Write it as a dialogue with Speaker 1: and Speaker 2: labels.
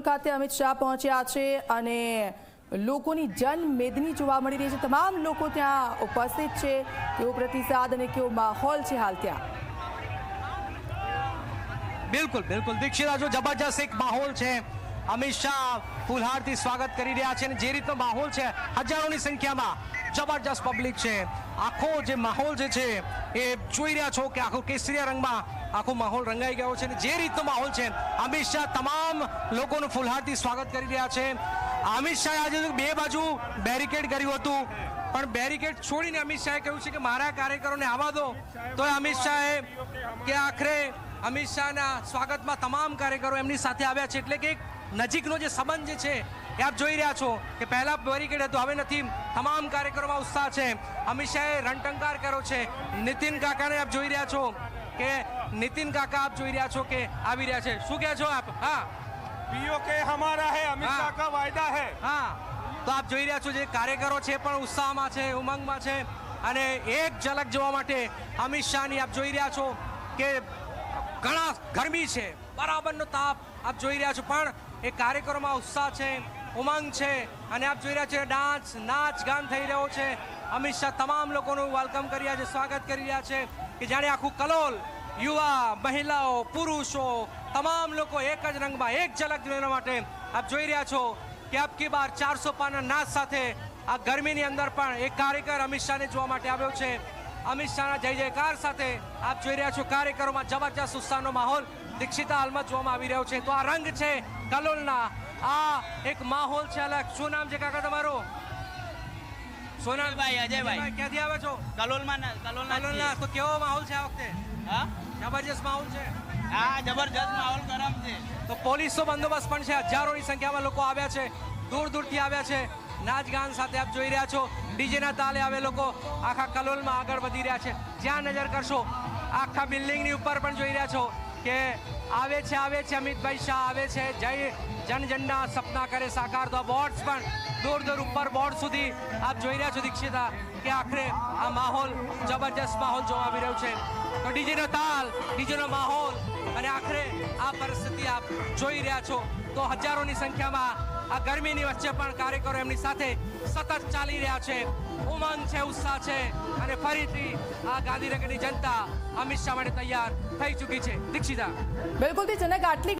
Speaker 1: ખાતે અમિત શાહ પહોંચ્યા છે અને લોકોની જનમેદની જોવા મળી રહી છે। તમામ લોકો ત્યાં ઉપસ્થિત છે। કેવો પ્રતિસાદ અને કેવો માહોલ છે હાલ ત્યાં?
Speaker 2: બિલકુલ બિલકુલ દીક્ષિતા, જો જબરજસ્ત એક માહોલ છે। અમિત શાહ ફૂલહારથી સ્વાગત કરી રહ્યા છે અને જે રીતનો માહોલ છે, હજારોની સંખ્યામાં જબરજસ્ત પબ્લિક છે। આખો જે માહોલ જે છે એ જોઈ રહ્યા છો કે આખો કેસરીયા રંગમાં આખો માહોલ રંગાઈ ગયો છે અને જે રીતનો માહોલ છે, અમિત શાહ તમામ લોકોનું ફૂલહારથી સ્વાગત કરી રહ્યા છે। અમિત શાહે આજે બે બાજુ બેરિકેડ કર્યું હતું, પણ બેરિકેડ છોડીને અમિત શાહે કહ્યું છે કે મારા કાર્યકરોને આવવા દો। તો અમિત શાહે કે આખરે અમિત શાહના સ્વાગતમાં તમામ કાર્યકરો એમની સાથે આવ્યા છે, એટલે કે એક નજીકનો જે સંબંધ જે છે એ આપ જોઈ રહ્યા છો કે પહેલા બેરિકેડ હતું, હવે નથી। તમામ કાર્યકરોમાં ઉત્સાહ છે। અમિત શાહે રણટંકાર કર્યો છે। નીતિન કાકાને આપ જોઈ રહ્યા છો કે નીતિન કાકા આપ જોઈ રહ્યા છો કે આવી રહ્યા છે। શું કહે છો આપ? હા,
Speaker 3: पीओके हमारा है, अमित शाह का वायदा है।
Speaker 2: હા, તો આપ જોઈ રહ્યા છો જે કાર્યકરો છે પણ ઉત્સાહમાં છે, ઉમંગમાં છે અને એક ઝલક જોવા માટે અમિત શાહની આપ જોઈ રહ્યા છો કે ઘણા ગરમી છે, બરાબરનો તાપ આપ જોઈ રહ્યા છો, પણ એ કાર્યકરોમાં ઉત્સાહ છે, ઉમંગ છે અને આપ જોઈ રહ્યા છો નાચ ગાન થઈ રહ્યો છે। અમિત શાહ તમામ લોકોનું વેલકમ કરી રહ્યા છે, સ્વાગત કરી રહ્યા છે કે જાણે આખું કલોલ યુવા, મહિલાઓ, પુરુષો તમામ લોકો એક જ રંગમાં એક ઝલક જોવા માટે આપ જોઈ રહ્યા છો કે અબકી બાર 400 પાના નાચ સાથે આ ગરમીની અંદર પણ એક કાર્યકર અમિત શાહને જોવા માટે આવ્યો છે। અમિત શાહના જય જયકાર સાથે આપ જોઈ રહ્યા છો કાર્યકરોમાં જબરજસ્ત ઉત્સાહનો માહોલ દીક્ષિતા હાલમાં જોવામાં આવી રહ્યો છે। તો આ રંગ છે કલોલના, આ એક માહોલ છે અલગ। શું નામ છે કાકા તમારું?
Speaker 4: સોનલભાઈ, અજયભાઈ।
Speaker 2: ક્યાંથી આવે છો?
Speaker 4: કલોલમાં
Speaker 2: કલોલના। તો કેવો માહોલ છે આ વખતે?
Speaker 4: હા,
Speaker 2: જબરજસ્ત માહોલ છે।
Speaker 4: હા, જબરજસ્ત માહોલ ગરમ છે।
Speaker 2: તો પોલીસનો બંદોબસ્ત પણ છે, હજારોની સંખ્યામાં લોકો આવ્યા છે, દૂર દૂરથી આવ્યા છે। નાચ ગાન સાથે આપ જોઈ રહ્યા છો, ડીજેના તાલે આવે લોકો આખા કલોલમાં આગળ વધી રહ્યા છે। જ્યાં નજર કરશો આખા બિલ્ડિંગની ઉપર પણ જોઈ રહ્યા છો કે આવે છે અમિતભાઈ શાહ આવે છે, જય જન જનના સપના કરે સાકાર। તો આ બોર્ડ્સ પણ દૂર દૂર ઉપર બોર્ડ સુધી આપ જોઈ રહ્યા છો દીક્ષિતા કે આખરે આ માહોલ જબરજસ્ત માહોલ જોવા આવી રહ્યો છે। તો ડીજેનો તાલ, ડીજેનો માહોલ અને આખરે આ પરિસ્થિતિ આપ જોઈ રહ્યા છો। તો હજારોની સંખ્યામાં આ ગરમીની વચ્ચે પણ કાર્યકરો એમની સાથે સતત ચાલી રહ્યા છે। ઉમંગ છે, ઉત્સાહ છે અને ફરીથી આ ગાંધીનગરની જનતા અમિત શાહ માટે તૈયાર થઈ ચૂકી છે। દીક્ષિતા,
Speaker 1: બિલકુલથી જનક, આટલી